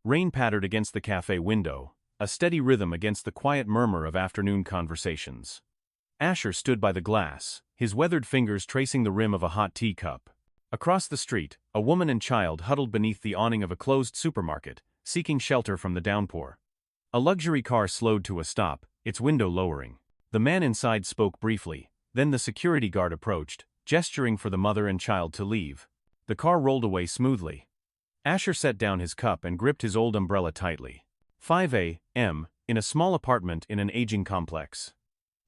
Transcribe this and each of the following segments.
Rain pattered against the cafe window, a steady rhythm against the quiet murmur of afternoon conversations. Asher stood by the glass, his weathered fingers tracing the rim of a hot teacup. Across the street, a woman and child huddled beneath the awning of a closed supermarket, seeking shelter from the downpour. A luxury car slowed to a stop, its window lowering. The man inside spoke briefly, then the security guard approached, gesturing for the mother and child to leave. The car rolled away smoothly. Asher set down his cup and gripped his old umbrella tightly. 5 a.m., in a small apartment in an aging complex.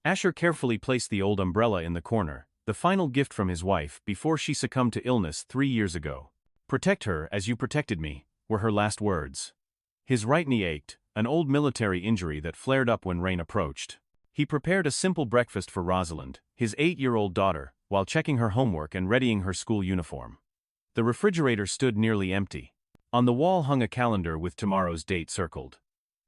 Asher carefully placed the old umbrella in the corner, the final gift from his wife before she succumbed to illness 3 years ago. "Protect her as you protected me," were her last words. His right knee ached, an old military injury that flared up when rain approached. He prepared a simple breakfast for Rosalind, his 8-year-old daughter, while checking her homework and readying her school uniform. The refrigerator stood nearly empty. On the wall hung a calendar with tomorrow's date circled.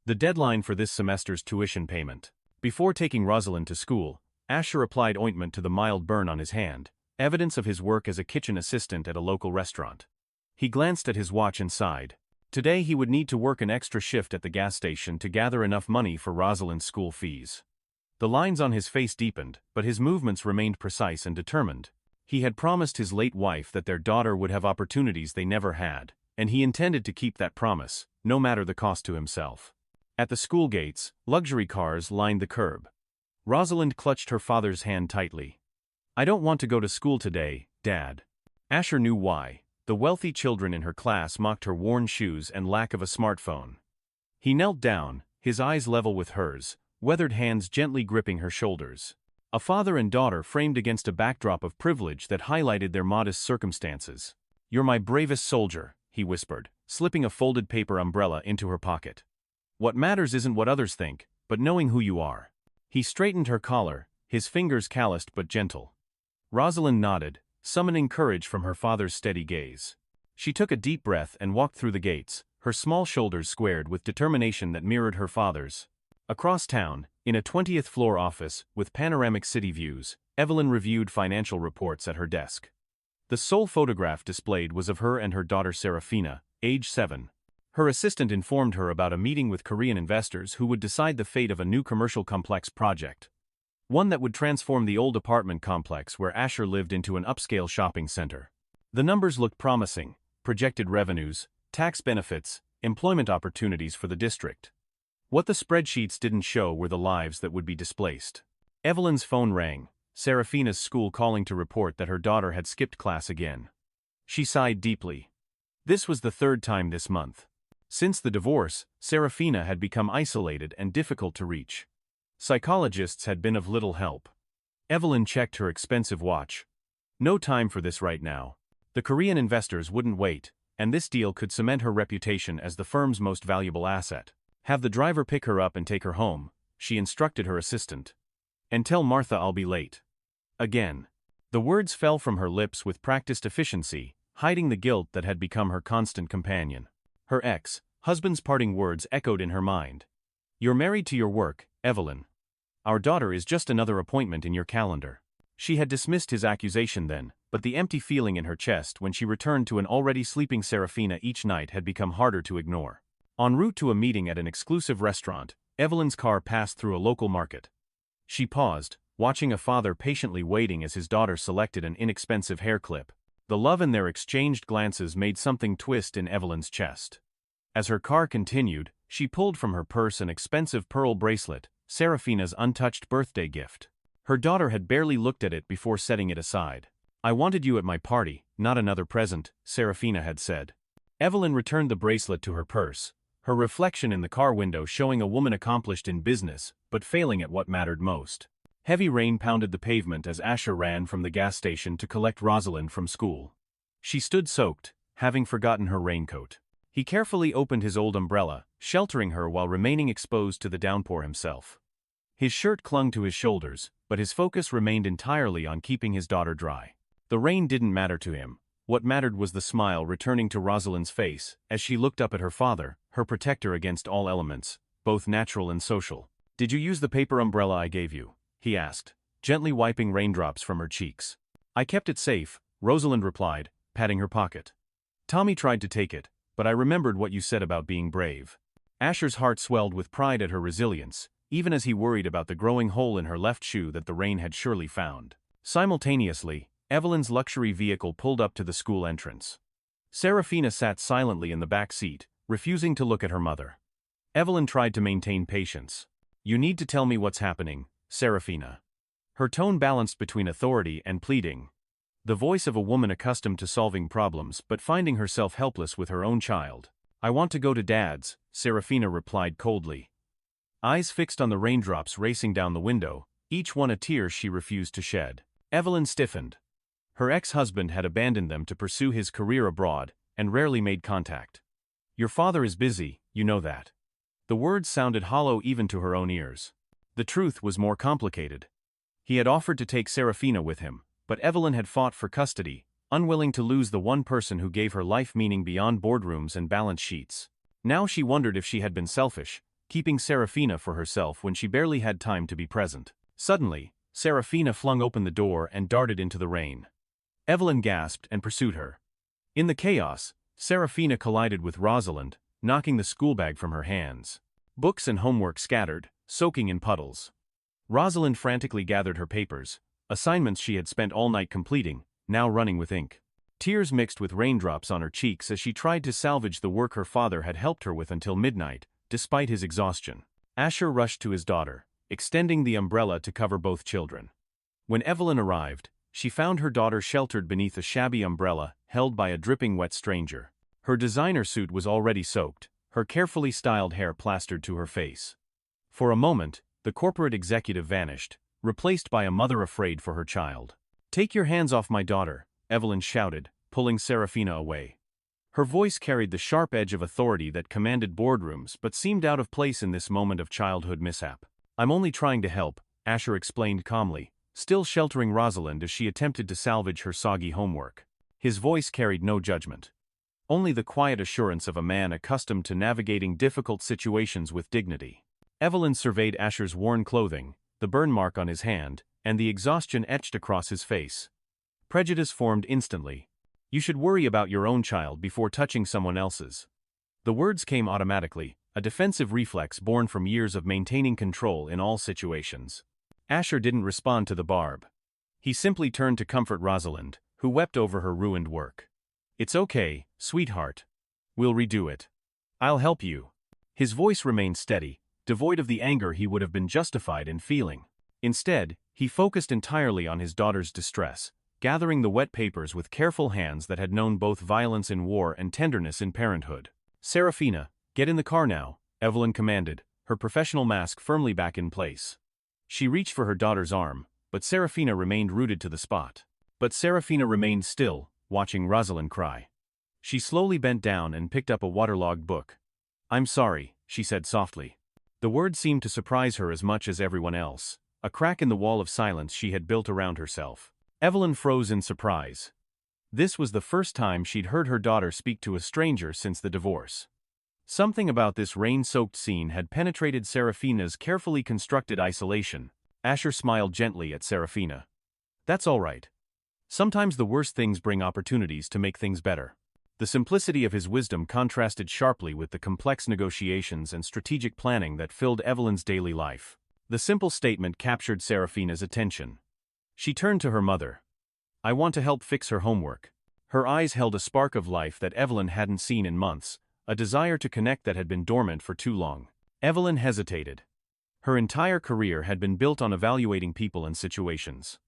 The deadline for this semester's tuition payment. Before taking Rosalind to school, Asher applied ointment to the mild burn on his hand, evidence of his work as a kitchen assistant at a local restaurant. He glanced at his watch and sighed. Today he would need to work an extra shift at the gas station to gather enough money for Rosalind's school fees. The lines on his face deepened, but his movements remained precise and determined. He had promised his late wife that their daughter would have opportunities they never had, and he intended to keep that promise, no matter the cost to himself. At the school gates, luxury cars lined the curb. Rosalind clutched her father's hand tightly. "I don't want to go to school today, Dad." Asher knew why. The wealthy children in her class mocked her worn shoes and lack of a smartphone. He knelt down, his eyes level with hers, weathered hands gently gripping her shoulders. A father and daughter framed against a backdrop of privilege that highlighted their modest circumstances. "You're my bravest soldier," he whispered, slipping a folded paper umbrella into her pocket. "What matters isn't what others think, but knowing who you are." He straightened her collar, his fingers calloused but gentle. Rosalind nodded, summoning courage from her father's steady gaze. She took a deep breath and walked through the gates, her small shoulders squared with determination that mirrored her father's. Across town, in a 20th floor office with panoramic city views, Evelyn reviewed financial reports at her desk. The sole photograph displayed was of her and her daughter Seraphina, age 7. Her assistant informed her about a meeting with Korean investors who would decide the fate of a new commercial complex project. One that would transform the old apartment complex where Asher lived into an upscale shopping center. The numbers looked promising: projected revenues, tax benefits, employment opportunities for the district. What the spreadsheets didn't show were the lives that would be displaced. Evelyn's phone rang, Seraphina's school calling to report that her daughter had skipped class again. She sighed deeply. This was the 3rd time this month. Since the divorce, Seraphina had become isolated and difficult to reach. Psychologists had been of little help. Evelyn checked her expensive watch. No time for this right now. The Korean investors wouldn't wait, and this deal could cement her reputation as the firm's most valuable asset. "Have the driver pick her up and take her home," she instructed her assistant. "And tell Martha I'll be late." Again. The words fell from her lips with practiced efficiency, hiding the guilt that had become her constant companion. Her ex-husband's parting words echoed in her mind. "You're married to your work, Evelyn. Our daughter is just another appointment in your calendar." She had dismissed his accusation then, but the empty feeling in her chest when she returned to an already sleeping Seraphina each night had become harder to ignore. En route to a meeting at an exclusive restaurant, Evelyn's car passed through a local market. She paused, watching a father patiently waiting as his daughter selected an inexpensive hair clip. The love in their exchanged glances made something twist in Evelyn's chest. As her car continued, she pulled from her purse an expensive pearl bracelet, Seraphina's untouched birthday gift. Her daughter had barely looked at it before setting it aside. "I wanted you at my party, not another present," Seraphina had said. Evelyn returned the bracelet to her purse, her reflection in the car window showing a woman accomplished in business, but failing at what mattered most. Heavy rain pounded the pavement as Asher ran from the gas station to collect Rosalind from school. She stood soaked, having forgotten her raincoat. He carefully opened his old umbrella, sheltering her while remaining exposed to the downpour himself. His shirt clung to his shoulders, but his focus remained entirely on keeping his daughter dry. The rain didn't matter to him. What mattered was the smile returning to Rosalind's face as she looked up at her father, her protector against all elements, both natural and social. "Did you use the paper umbrella I gave you?" he asked, gently wiping raindrops from her cheeks. "I kept it safe," Rosalind replied, patting her pocket. "Tommy tried to take it, but I remembered what you said about being brave. Asher's heart swelled with pride at her resilience, even as he worried about the growing hole in her left shoe that the rain had surely found. Simultaneously, Evelyn's luxury vehicle pulled up to the school entrance. Seraphina sat silently in the back seat, refusing to look at her mother. Evelyn tried to maintain patience. "You need to tell me what's happening, Seraphina." Her tone balanced between authority and pleading. The voice of a woman accustomed to solving problems but finding herself helpless with her own child. "I want to go to Dad's," Seraphina replied coldly. Eyes fixed on the raindrops racing down the window, each one a tear she refused to shed. Evelyn stiffened. Her ex-husband had abandoned them to pursue his career abroad, and rarely made contact. "Your father is busy, you know that." The words sounded hollow even to her own ears. The truth was more complicated. He had offered to take Seraphina with him, but Evelyn had fought for custody, unwilling to lose the one person who gave her life meaning beyond boardrooms and balance sheets. Now she wondered if she had been selfish, keeping Seraphina for herself when she barely had time to be present. Suddenly, Seraphina flung open the door and darted into the rain. Evelyn gasped and pursued her. In the chaos, Seraphina collided with Rosalind, knocking the schoolbag from her hands. Books and homework scattered, soaking in puddles. Rosalind frantically gathered her papers, assignments she had spent all night completing, now running with ink. Tears mixed with raindrops on her cheeks as she tried to salvage the work her father had helped her with until midnight, despite his exhaustion. Asher rushed to his daughter, extending the umbrella to cover both children. When Evelyn arrived, she found her daughter sheltered beneath a shabby umbrella held by a dripping wet stranger. Her designer suit was already soaked, her carefully styled hair plastered to her face. For a moment, the corporate executive vanished, replaced by a mother afraid for her child. "Take your hands off my daughter," Evelyn shouted, pulling Seraphina away. Her voice carried the sharp edge of authority that commanded boardrooms but seemed out of place in this moment of childhood mishap. "I'm only trying to help," Asher explained calmly, still sheltering Rosalind as she attempted to salvage her soggy homework. His voice carried no judgment. Only the quiet assurance of a man accustomed to navigating difficult situations with dignity. Evelyn surveyed Asher's worn clothing, the burn mark on his hand, and the exhaustion etched across his face. Prejudice formed instantly. "You should worry about your own child before touching someone else's." The words came automatically, a defensive reflex born from years of maintaining control in all situations. Asher didn't respond to the barb. He simply turned to comfort Rosalind, who wept over her ruined work. "It's okay, sweetheart. We'll redo it. I'll help you." His voice remained steady, devoid of the anger he would have been justified in feeling. Instead, he focused entirely on his daughter's distress, gathering the wet papers with careful hands that had known both violence in war and tenderness in parenthood. "Seraphina, get in the car now," Evelyn commanded, her professional mask firmly back in place. She reached for her daughter's arm, but Seraphina remained rooted to the spot. But Seraphina remained still, watching Rosalind cry. She slowly bent down and picked up a waterlogged book. "I'm sorry," she said softly. The word seemed to surprise her as much as everyone else, a crack in the wall of silence she had built around herself. Evelyn froze in surprise. This was the first time she'd heard her daughter speak to a stranger since the divorce. Something about this rain-soaked scene had penetrated Seraphina's carefully constructed isolation. Asher smiled gently at Seraphina. "That's all right. Sometimes the worst things bring opportunities to make things better." The simplicity of his wisdom contrasted sharply with the complex negotiations and strategic planning that filled Evelyn's daily life. The simple statement captured Seraphina's attention. She turned to her mother. "I want to help fix her homework." Her eyes held a spark of life that Evelyn hadn't seen in months, a desire to connect that had been dormant for too long. Evelyn hesitated. Her entire career had been built on evaluating people and situations.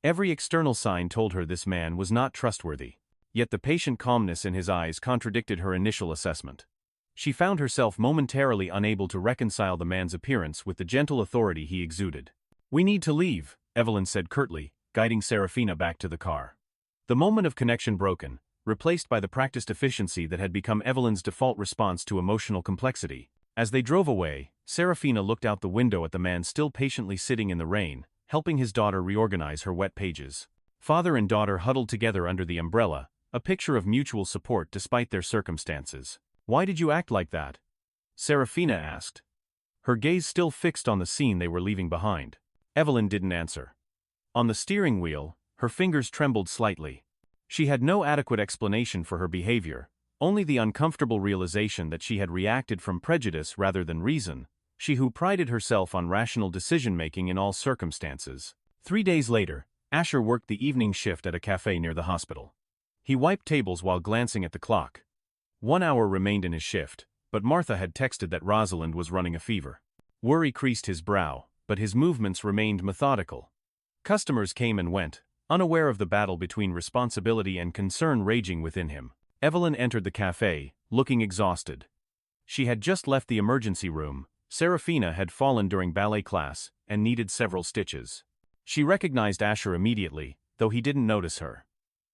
Every external sign told her this man was not trustworthy. Yet the patient calmness in his eyes contradicted her initial assessment. She found herself momentarily unable to reconcile the man's appearance with the gentle authority he exuded. "We need to leave," Evelyn said curtly, guiding Seraphina back to the car. The moment of connection broken, replaced by the practiced efficiency that had become Evelyn's default response to emotional complexity. As they drove away, Seraphina looked out the window at the man still patiently sitting in the rain, helping his daughter reorganize her wet pages. Father and daughter huddled together under the umbrella, a picture of mutual support despite their circumstances. "Why did you act like that?" Seraphina asked. Her gaze still fixed on the scene they were leaving behind. Evelyn didn't answer. On the steering wheel, her fingers trembled slightly. She had no adequate explanation for her behavior, Only the uncomfortable realization that she had reacted from prejudice rather than reason, she who prided herself on rational decision-making in all circumstances. 3 days later, Asher worked the evening shift at a cafe near the hospital. He wiped tables while glancing at the clock. 1 hour remained in his shift, but Martha had texted that Rosalind was running a fever. Worry creased his brow, but his movements remained methodical. Customers came and went, unaware of the battle between responsibility and concern raging within him. Evelyn entered the cafe, looking exhausted. She had just left the emergency room. Seraphina had fallen during ballet class and needed several stitches. She recognized Asher immediately, though he didn't notice her.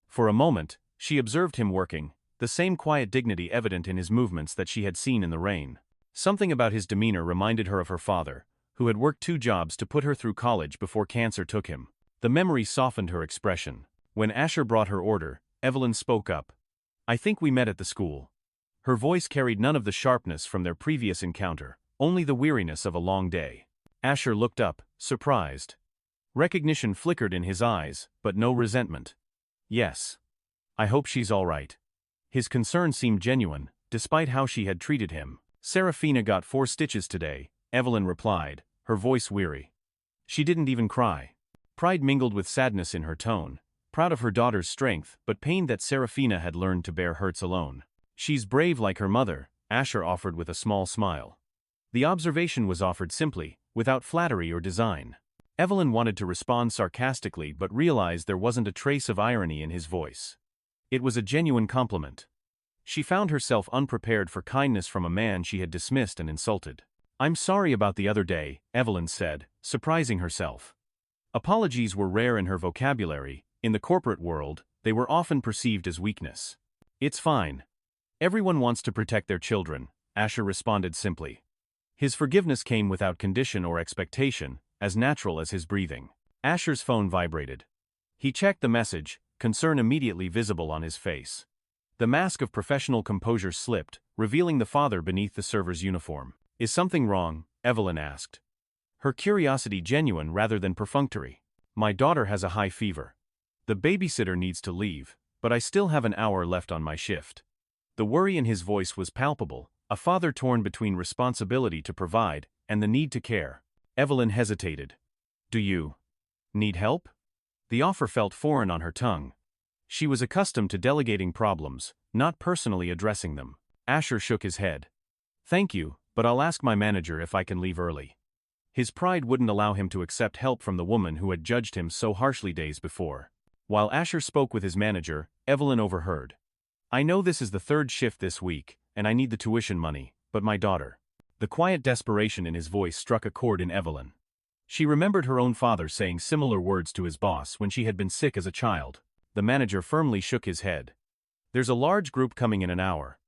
For a moment, she observed him working, the same quiet dignity evident in his movements that she had seen in the rain. Something about his demeanor reminded her of her father, who had worked 2 jobs to put her through college before cancer took him. The memory softened her expression. When Asher brought her order, Evelyn spoke up. "I think we met at the school." Her voice carried none of the sharpness from their previous encounter, only the weariness of a long day. Asher looked up, surprised. Recognition flickered in his eyes, but no resentment. "Yes. I hope she's all right." His concern seemed genuine, despite how she had treated him. "Seraphina got 4 stitches today," Evelyn replied, her voice weary. She didn't even cry. Pride mingled with sadness in her tone, proud of her daughter's strength but pained that Seraphina had learned to bear hurts alone. "She's brave like her mother," Asher offered with a small smile. The observation was offered simply, without flattery or design. Evelyn wanted to respond sarcastically but realized there wasn't a trace of irony in his voice. It was a genuine compliment. She found herself unprepared for kindness from a man she had dismissed and insulted. "I'm sorry about the other day," Evelyn said, surprising herself. Apologies were rare in her vocabulary. In the corporate world, they were often perceived as weakness. "It's fine. Everyone wants to protect their children," Asher responded simply. His forgiveness came without condition or expectation, as natural as his breathing. Asher's phone vibrated. He checked the message, concern immediately visible on his face. The mask of professional composure slipped, revealing the father beneath the server's uniform. "Is something wrong?" Evelyn asked. Her curiosity genuine rather than perfunctory. "My daughter has a high fever. The babysitter needs to leave, but I still have an hour left on my shift." The worry in his voice was palpable, a father torn between responsibility to provide and the need to care. Evelyn hesitated. "Do you need help?" The offer felt foreign on her tongue. She was accustomed to delegating problems, not personally addressing them. Asher shook his head. "Thank you, but I'll ask my manager if I can leave early." His pride wouldn't allow him to accept help from the woman who had judged him so harshly days before. While Asher spoke with his manager, Evelyn overheard. "I know this is the 3rd shift this week, and I need the tuition money, but my daughter." The quiet desperation in his voice struck a chord in Evelyn. She remembered her own father saying similar words to his boss when she had been sick as a child. The manager firmly shook his head. "There's a large group coming in an hour.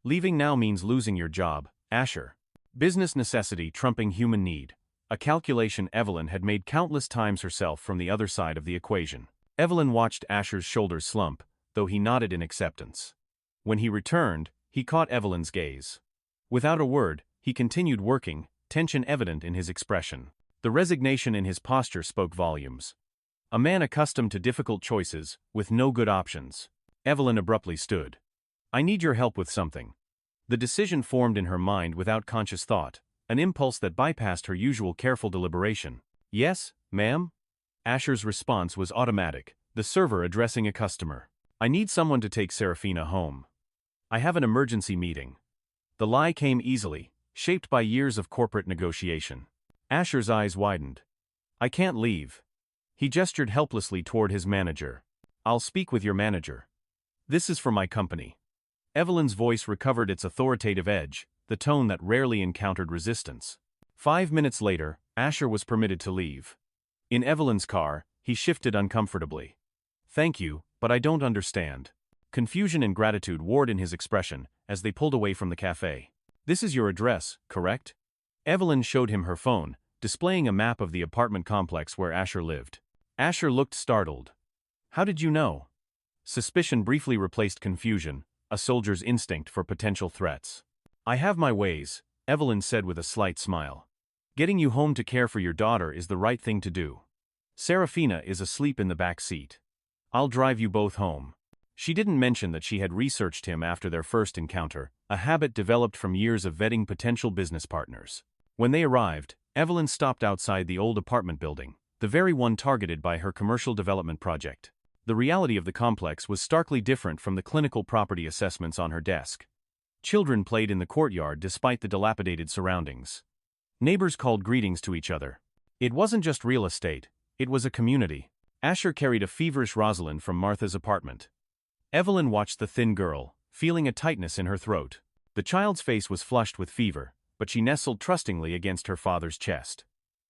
Leaving now means losing your job, Asher." Business necessity trumping human need. A calculation Evelyn had made countless times herself from the other side of the equation. Evelyn watched Asher's shoulders slump, though he nodded in acceptance. When he returned, he caught Evelyn's gaze. Without a word, he continued working, tension evident in his expression. The resignation in his posture spoke volumes. A man accustomed to difficult choices, with no good options. Evelyn abruptly stood. "I need your help with something." The decision formed in her mind without conscious thought, an impulse that bypassed her usual careful deliberation. "Yes, ma'am?" Asher's response was automatic, the server addressing a customer. "I need someone to take Seraphina home. I have an emergency meeting." The lie came easily, shaped by years of corporate negotiation. Asher's eyes widened. "I can't leave." He gestured helplessly toward his manager. "I'll speak with your manager. This is for my company." Evelyn's voice recovered its authoritative edge, the tone that rarely encountered resistance. 5 minutes later, Asher was permitted to leave. In Evelyn's car, he shifted uncomfortably. "Thank you, but I don't understand." Confusion and gratitude warred in his expression as they pulled away from the cafe. "This is your address, correct?" Evelyn showed him her phone, displaying a map of the apartment complex where Asher lived. Asher looked startled. "How did you know?" Suspicion briefly replaced confusion, a soldier's instinct for potential threats. "I have my ways," Evelyn said with a slight smile. "Getting you home to care for your daughter is the right thing to do. Seraphina is asleep in the back seat. I'll drive you both home." She didn't mention that she had researched him after their first encounter, a habit developed from years of vetting potential business partners. When they arrived, Evelyn stopped outside the old apartment building, the very one targeted by her commercial development project. The reality of the complex was starkly different from the clinical property assessments on her desk. Children played in the courtyard despite the dilapidated surroundings. Neighbors called greetings to each other. It wasn't just real estate, it was a community. Asher carried a feverish Rosalind from Martha's apartment. Evelyn watched the thin girl, feeling a tightness in her throat. The child's face was flushed with fever, but she nestled trustingly against her father's chest.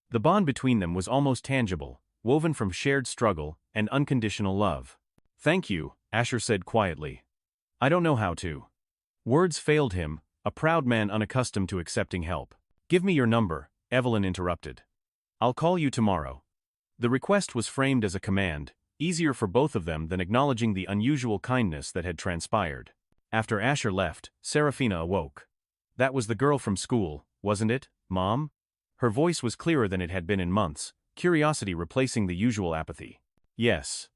The bond between them was almost tangible, woven from shared struggle and unconditional love. "Thank you," Asher said quietly. "I don't know how to." Words failed him, a proud man unaccustomed to accepting help. "Give me your number," Evelyn interrupted. "I'll call you tomorrow." The request was framed as a command, easier for both of them than acknowledging the unusual kindness that had transpired. After Asher left, Seraphina awoke. "That was the girl from school, wasn't it, Mom?" Her voice was clearer than it had been in months, curiosity replacing the usual apathy. "Yes.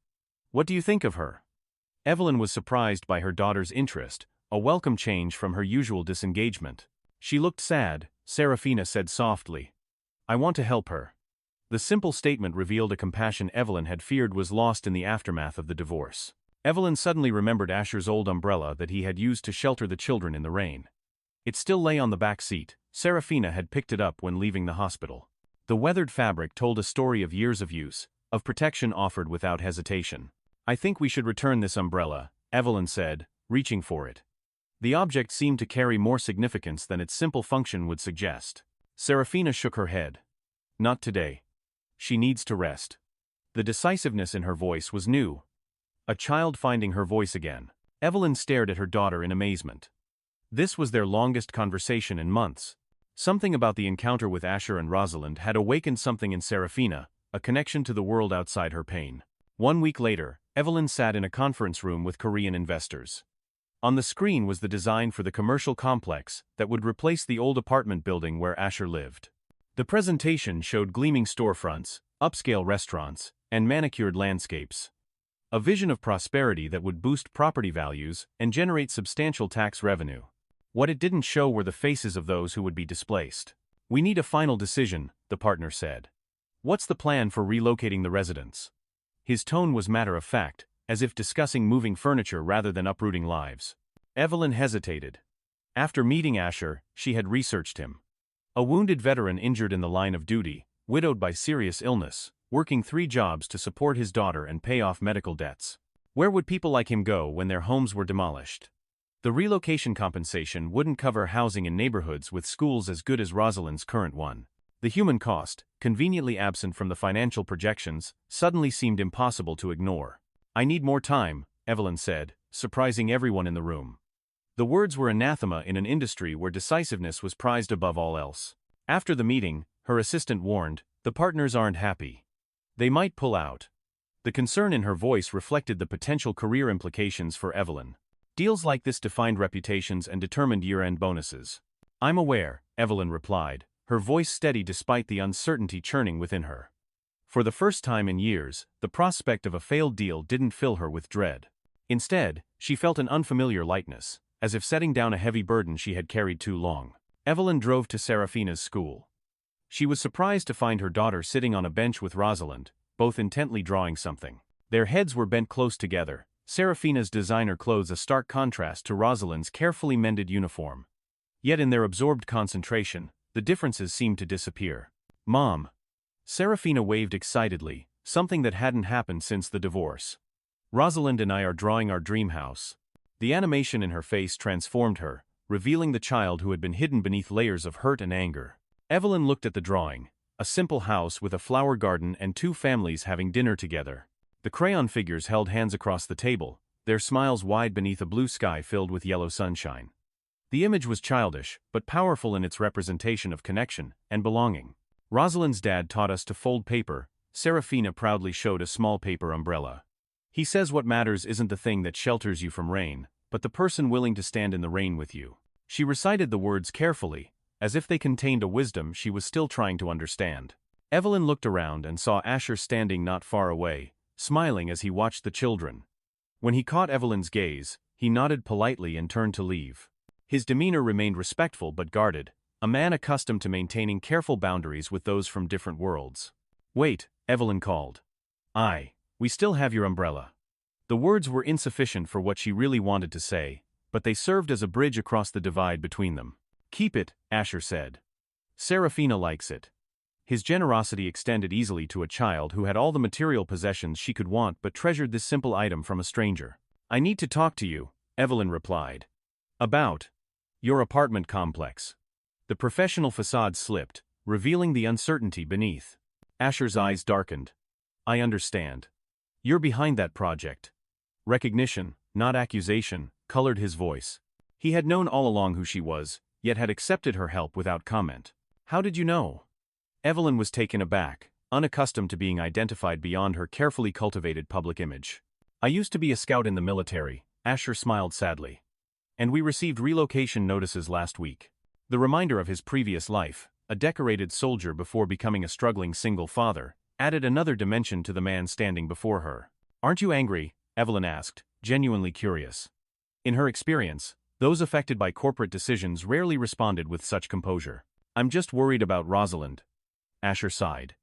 What do you think of her?" Evelyn was surprised by her daughter's interest, a welcome change from her usual disengagement. "She looked sad," Seraphina said softly. "I want to help her." The simple statement revealed a compassion Evelyn had feared was lost in the aftermath of the divorce. Evelyn suddenly remembered Asher's old umbrella that he had used to shelter the children in the rain. It still lay on the back seat. Seraphina had picked it up when leaving the hospital. The weathered fabric told a story of years of use, of protection offered without hesitation. "I think we should return this umbrella," Evelyn said, reaching for it. The object seemed to carry more significance than its simple function would suggest. Seraphina shook her head. "Not today. She needs to rest." The decisiveness in her voice was new. A child finding her voice again. Evelyn stared at her daughter in amazement. This was their longest conversation in months. Something about the encounter with Asher and Rosalind had awakened something in Seraphina, a connection to the world outside her pain. 1 week later, Evelyn sat in a conference room with Korean investors. On the screen was the design for the commercial complex that would replace the old apartment building where Asher lived. The presentation showed gleaming storefronts, upscale restaurants, and manicured landscapes. A vision of prosperity that would boost property values and generate substantial tax revenue. What it didn't show were the faces of those who would be displaced. "We need a final decision," the partner said. "What's the plan for relocating the residents?" His tone was matter-of-fact, as if discussing moving furniture rather than uprooting lives. Evelyn hesitated. After meeting Asher, she had researched him. A wounded veteran injured in the line of duty, widowed by serious illness, working 3 jobs to support his daughter and pay off medical debts. Where would people like him go when their homes were demolished? The relocation compensation wouldn't cover housing in neighborhoods with schools as good as Rosalind's current one. The human cost, conveniently absent from the financial projections, suddenly seemed impossible to ignore. "I need more time," Evelyn said, surprising everyone in the room. The words were anathema in an industry where decisiveness was prized above all else. After the meeting, her assistant warned, "The partners aren't happy. They might pull out." The concern in her voice reflected the potential career implications for Evelyn. Deals like this defined reputations and determined year-end bonuses. "I'm aware," Evelyn replied, her voice steady despite the uncertainty churning within her. For the first time in years, the prospect of a failed deal didn't fill her with dread. Instead, she felt an unfamiliar lightness, as if setting down a heavy burden she had carried too long. Evelyn drove to Seraphina's school. She was surprised to find her daughter sitting on a bench with Rosalind, both intently drawing something. Their heads were bent close together, Seraphina's designer clothes a stark contrast to Rosalind's carefully mended uniform. Yet in their absorbed concentration, the differences seemed to disappear. "Mom." Seraphina waved excitedly, something that hadn't happened since the divorce. "Rosalind and I are drawing our dream house." The animation in her face transformed her, revealing the child who had been hidden beneath layers of hurt and anger. Evelyn looked at the drawing, a simple house with a flower garden and 2 families having dinner together. The crayon figures held hands across the table, their smiles wide beneath a blue sky filled with yellow sunshine. The image was childish, but powerful in its representation of connection and belonging. "Rosalind's dad taught us to fold paper," Seraphina proudly showed a small paper umbrella. "He says what matters isn't the thing that shelters you from rain, but the person willing to stand in the rain with you." She recited the words carefully, as if they contained a wisdom she was still trying to understand. Evelyn looked around and saw Asher standing not far away, smiling as he watched the children. When he caught Evelyn's gaze, he nodded politely and turned to leave. His demeanor remained respectful but guarded, a man accustomed to maintaining careful boundaries with those from different worlds. "Wait," Evelyn called. We still have your umbrella." The words were insufficient for what she really wanted to say, but they served as a bridge across the divide between them. "Keep it," Asher said. "Seraphina likes it." His generosity extended easily to a child who had all the material possessions she could want but treasured this simple item from a stranger. "I need to talk to you," Evelyn replied. "About your apartment complex." The professional facade slipped, revealing the uncertainty beneath. Asher's eyes darkened. "I understand. You're behind that project." Recognition, not accusation, colored his voice. He had known all along who she was, yet had accepted her help without comment. "How did you know?" Evelyn was taken aback, unaccustomed to being identified beyond her carefully cultivated public image. "I used to be a scout in the military," Asher smiled sadly. "And we received relocation notices last week." The reminder of his previous life, a decorated soldier before becoming a struggling single father, added another dimension to the man standing before her. "Aren't you angry?" Evelyn asked, genuinely curious. In her experience, those affected by corporate decisions rarely responded with such composure. "I'm just worried about Rosalind." Asher sighed.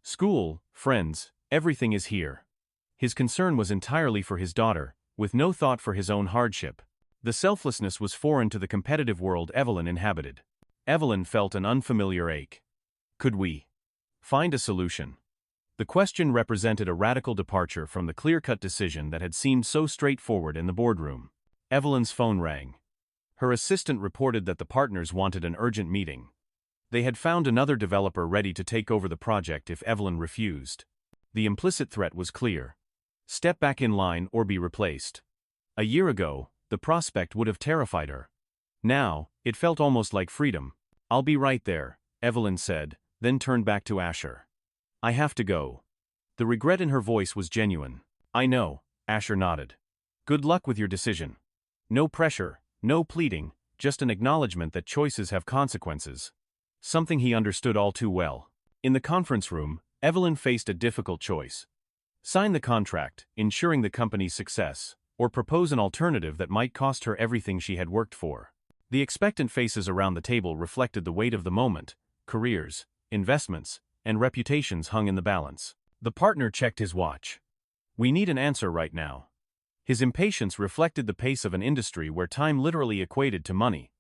"School, friends, everything is here." His concern was entirely for his daughter, with no thought for his own hardship. The selflessness was foreign to the competitive world Evelyn inhabited. Evelyn felt an unfamiliar ache. "Could we find a solution?" The question represented a radical departure from the clear-cut decision that had seemed so straightforward in the boardroom. Evelyn's phone rang. Her assistant reported that the partners wanted an urgent meeting. They had found another developer ready to take over the project if Evelyn refused. The implicit threat was clear. Step back in line or be replaced. A year ago, the prospect would have terrified her. Now, it felt almost like freedom. "I'll be right there," Evelyn said, then turned back to Asher. "I have to go." The regret in her voice was genuine. "I know," Asher nodded. "Good luck with your decision." No pressure, no pleading, just an acknowledgement that choices have consequences. Something he understood all too well. In the conference room, Evelyn faced a difficult choice. Sign the contract, ensuring the company's success, or propose an alternative that might cost her everything she had worked for. The expectant faces around the table reflected the weight of the moment. Careers, investments, and reputations hung in the balance. The partner checked his watch. "We need an answer right now." His impatience reflected the pace of an industry where time literally equated to money,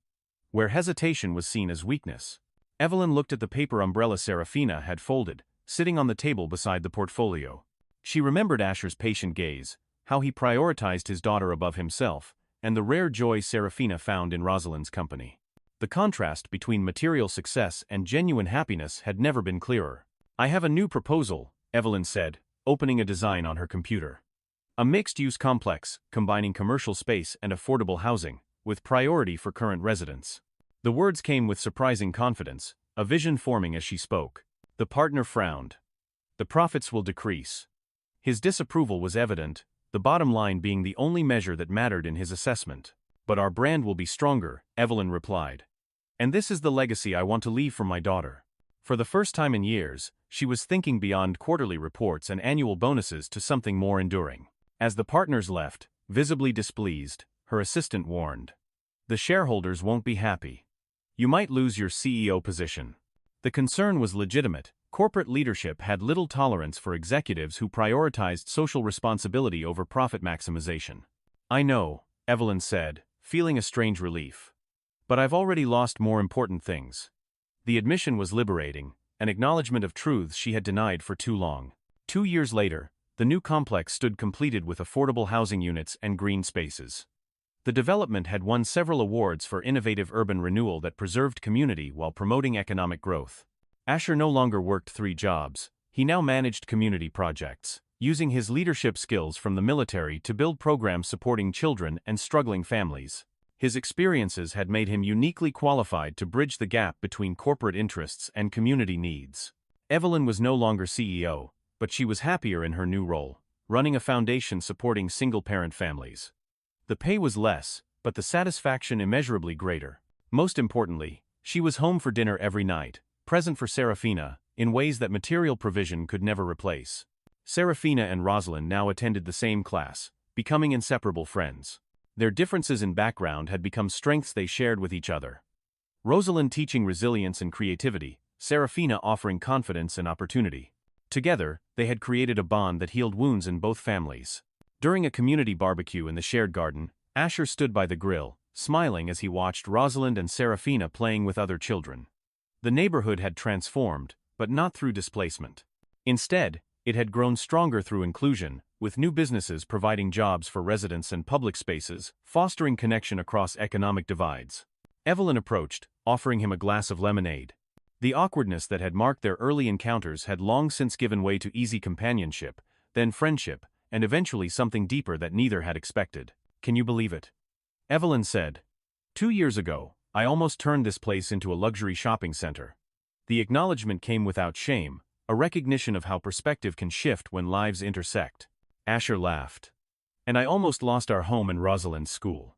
where hesitation was seen as weakness. Evelyn looked at the paper umbrella Seraphina had folded, sitting on the table beside the portfolio. She remembered Asher's patient gaze, how he prioritized his daughter above himself, and the rare joy Seraphina found in Rosalind's company. The contrast between material success and genuine happiness had never been clearer. "I have a new proposal," Evelyn said, opening a design on her computer. "A mixed-use complex, combining commercial space and affordable housing, with priority for current residents." The words came with surprising confidence, a vision forming as she spoke. The partner frowned. "The profits will decrease." His disapproval was evident, the bottom line being the only measure that mattered in his assessment. "But our brand will be stronger," Evelyn replied. "And this is the legacy I want to leave for my daughter." For the first time in years, she was thinking beyond quarterly reports and annual bonuses to something more enduring. As the partners left, visibly displeased, her assistant warned. "The shareholders won't be happy. You might lose your CEO position." The concern was legitimate. Corporate leadership had little tolerance for executives who prioritized social responsibility over profit maximization. "I know," Evelyn said, feeling a strange relief. "But I've already lost more important things." The admission was liberating, an acknowledgement of truths she had denied for too long. 2 years later, the new complex stood completed with affordable housing units and green spaces. The development had won several awards for innovative urban renewal that preserved community while promoting economic growth. Asher no longer worked 3 jobs, he now managed community projects, using his leadership skills from the military to build programs supporting children and struggling families. His experiences had made him uniquely qualified to bridge the gap between corporate interests and community needs. Evelyn was no longer CEO, but she was happier in her new role, running a foundation supporting single-parent families. The pay was less, but the satisfaction immeasurably greater. Most importantly, she was home for dinner every night, present for Seraphina, in ways that material provision could never replace. Seraphina and Rosalind now attended the same class, becoming inseparable friends. Their differences in background had become strengths they shared with each other. Rosalind teaching resilience and creativity, Seraphina offering confidence and opportunity. Together, they had created a bond that healed wounds in both families. During a community barbecue in the shared garden, Asher stood by the grill, smiling as he watched Rosalind and Seraphina playing with other children. The neighborhood had transformed, but not through displacement. Instead, it had grown stronger through inclusion, with new businesses providing jobs for residents and public spaces, fostering connection across economic divides. Evelyn approached, offering him a glass of lemonade. The awkwardness that had marked their early encounters had long since given way to easy companionship, then friendship, and eventually something deeper that neither had expected. "Can you believe it?" Evelyn said. "2 years ago, I almost turned this place into a luxury shopping center." The acknowledgement came without shame, a recognition of how perspective can shift when lives intersect. Asher laughed. "And I almost lost our home and Rosalind's school."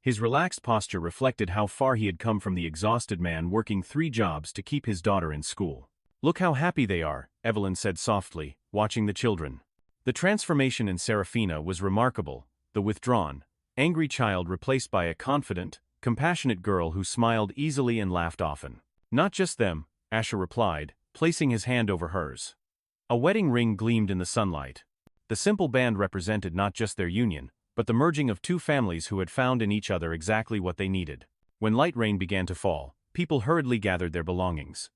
His relaxed posture reflected how far he had come from the exhausted man working 3 jobs to keep his daughter in school. "Look how happy they are," Evelyn said softly, watching the children. The transformation in Seraphina was remarkable, the withdrawn, angry child replaced by a confident, compassionate girl who smiled easily and laughed often. "Not just them," Asher replied, placing his hand over hers. A wedding ring gleamed in the sunlight. The simple band represented not just their union, but the merging of 2 families who had found in each other exactly what they needed. When light rain began to fall, people hurriedly gathered their belongings.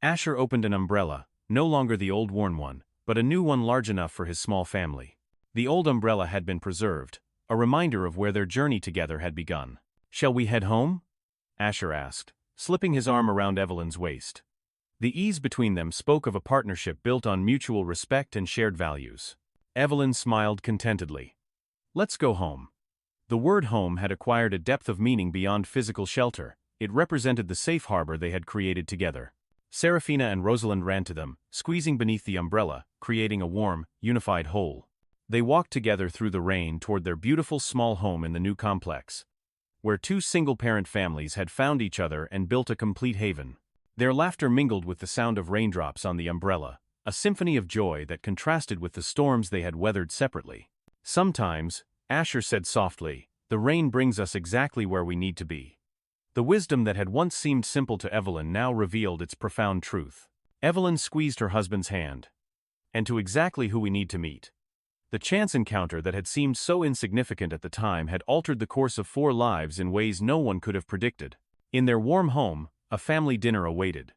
Asher opened an umbrella, no longer the old worn one, but a new one large enough for his small family. The old umbrella had been preserved, a reminder of where their journey together had begun. "Shall we head home?" Asher asked, slipping his arm around Evelyn's waist. The ease between them spoke of a partnership built on mutual respect and shared values. Evelyn smiled contentedly. "Let's go home." The word home had acquired a depth of meaning beyond physical shelter. It represented the safe harbor they had created together. Seraphina and Rosalind ran to them, squeezing beneath the umbrella, creating a warm, unified whole. They walked together through the rain toward their beautiful small home in the new complex, where 2 single-parent families had found each other and built a complete haven. Their laughter mingled with the sound of raindrops on the umbrella, a symphony of joy that contrasted with the storms they had weathered separately. "Sometimes," Asher said softly, "the rain brings us exactly where we need to be." The wisdom that had once seemed simple to Evelyn now revealed its profound truth. Evelyn squeezed her husband's hand. "And to exactly who we need to meet." The chance encounter that had seemed so insignificant at the time had altered the course of 4 lives in ways no one could have predicted. In their warm home, a family dinner awaited.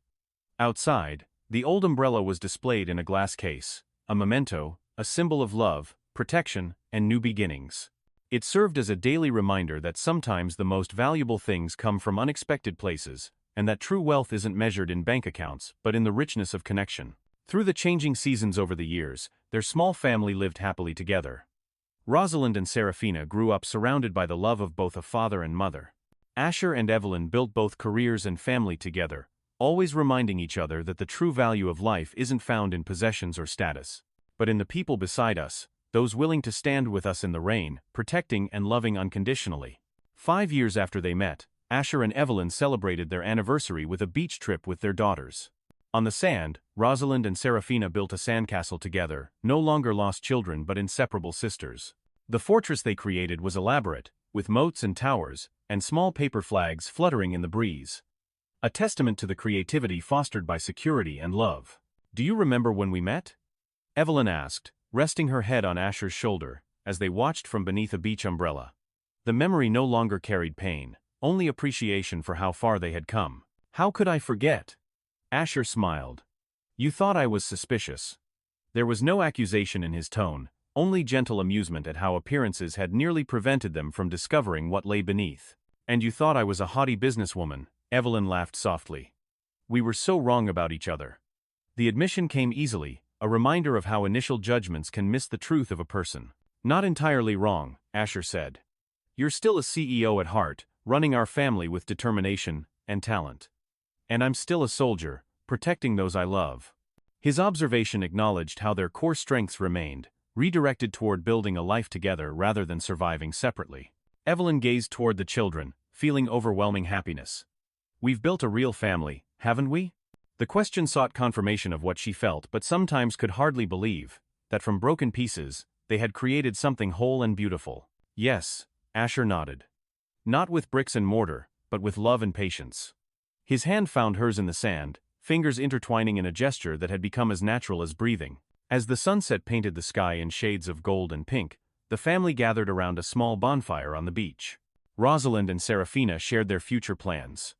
Outside, the old umbrella was displayed in a glass case, a memento, a symbol of love, protection, and new beginnings. It served as a daily reminder that sometimes the most valuable things come from unexpected places, and that true wealth isn't measured in bank accounts, but in the richness of connection. Through the changing seasons over the years, their small family lived happily together. Rosalind and Seraphina grew up surrounded by the love of both a father and mother. Asher and Evelyn built both careers and family together, always reminding each other that the true value of life isn't found in possessions or status, but in the people beside us, those willing to stand with us in the rain, protecting and loving unconditionally. 5 years after they met, Asher and Evelyn celebrated their anniversary with a beach trip with their daughters. On the sand, Rosalind and Seraphina built a sandcastle together, no longer lost children but inseparable sisters. The fortress they created was elaborate, with moats and towers, and small paper flags fluttering in the breeze. A testament to the creativity fostered by security and love. "Do you remember when we met?" Evelyn asked, resting her head on Asher's shoulder, as they watched from beneath a beach umbrella. The memory no longer carried pain, only appreciation for how far they had come. "How could I forget?" Asher smiled. "You thought I was suspicious." There was no accusation in his tone, only gentle amusement at how appearances had nearly prevented them from discovering what lay beneath. "And you thought I was a haughty businesswoman," Evelyn laughed softly. "We were so wrong about each other." The admission came easily, a reminder of how initial judgments can miss the truth of a person. "Not entirely wrong," Asher said. "You're still a CEO at heart, running our family with determination and talent. And I'm still a soldier, protecting those I love." His observation acknowledged how their core strengths remained, redirected toward building a life together rather than surviving separately. Evelyn gazed toward the children, feeling overwhelming happiness. "We've built a real family, haven't we?" The question sought confirmation of what she felt but sometimes could hardly believe, that from broken pieces, they had created something whole and beautiful. Yes, Asher nodded. Not with bricks and mortar, but with love and patience. His hand found hers in the sand, fingers intertwining in a gesture that had become as natural as breathing. As the sunset painted the sky in shades of gold and pink, the family gathered around a small bonfire on the beach. Rosalind and Seraphina shared their future plans.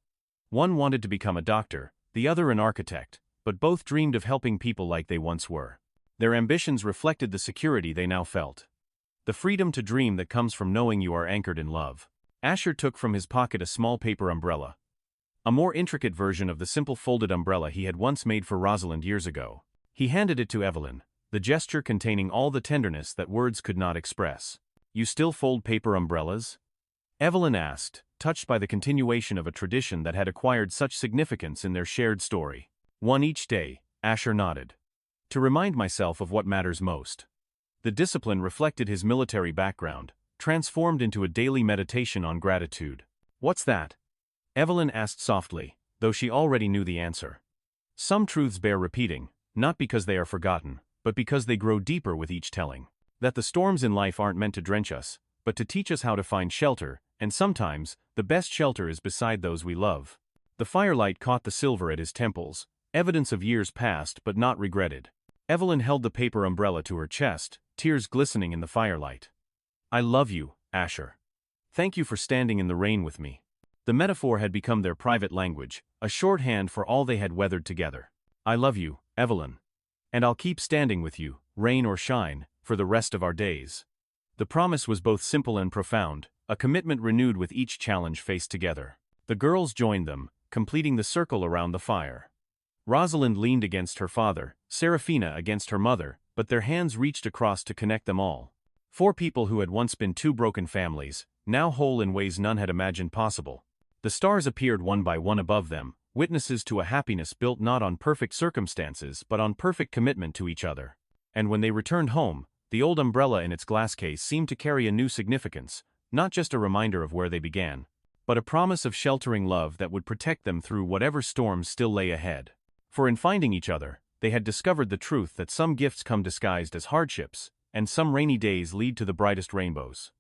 One wanted to become a doctor, the other an architect, but both dreamed of helping people like they once were. Their ambitions reflected the security they now felt. The freedom to dream that comes from knowing you are anchored in love. Asher took from his pocket a small paper umbrella. A more intricate version of the simple folded umbrella he had once made for Rosalind years ago. He handed it to Evelyn, the gesture containing all the tenderness that words could not express. "You still fold paper umbrellas?" Evelyn asked, touched by the continuation of a tradition that had acquired such significance in their shared story. "One each day," Asher nodded. "To remind myself of what matters most." The discipline reflected his military background, transformed into a daily meditation on gratitude. "What's that?" Evelyn asked softly, though she already knew the answer. "Some truths bear repeating, not because they are forgotten, but because they grow deeper with each telling. That the storms in life aren't meant to drench us, but to teach us how to find shelter, and sometimes, the best shelter is beside those we love." The firelight caught the silver at his temples, evidence of years past but not regretted. Evelyn held the paper umbrella to her chest, tears glistening in the firelight. "I love you, Asher. Thank you for standing in the rain with me." The metaphor had become their private language, a shorthand for all they had weathered together. "I love you, Evelyn. And I'll keep standing with you, rain or shine, for the rest of our days." The promise was both simple and profound, a commitment renewed with each challenge faced together. The girls joined them, completing the circle around the fire. Rosalind leaned against her father, Seraphina against her mother, but their hands reached across to connect them all. 4 people who had once been 2 broken families, now whole in ways none had imagined possible. The stars appeared one by one above them, witnesses to a happiness built not on perfect circumstances but on perfect commitment to each other. And when they returned home, the old umbrella in its glass case seemed to carry a new significance, not just a reminder of where they began, but a promise of sheltering love that would protect them through whatever storms still lay ahead. For in finding each other, they had discovered the truth that some gifts come disguised as hardships, and some rainy days lead to the brightest rainbows.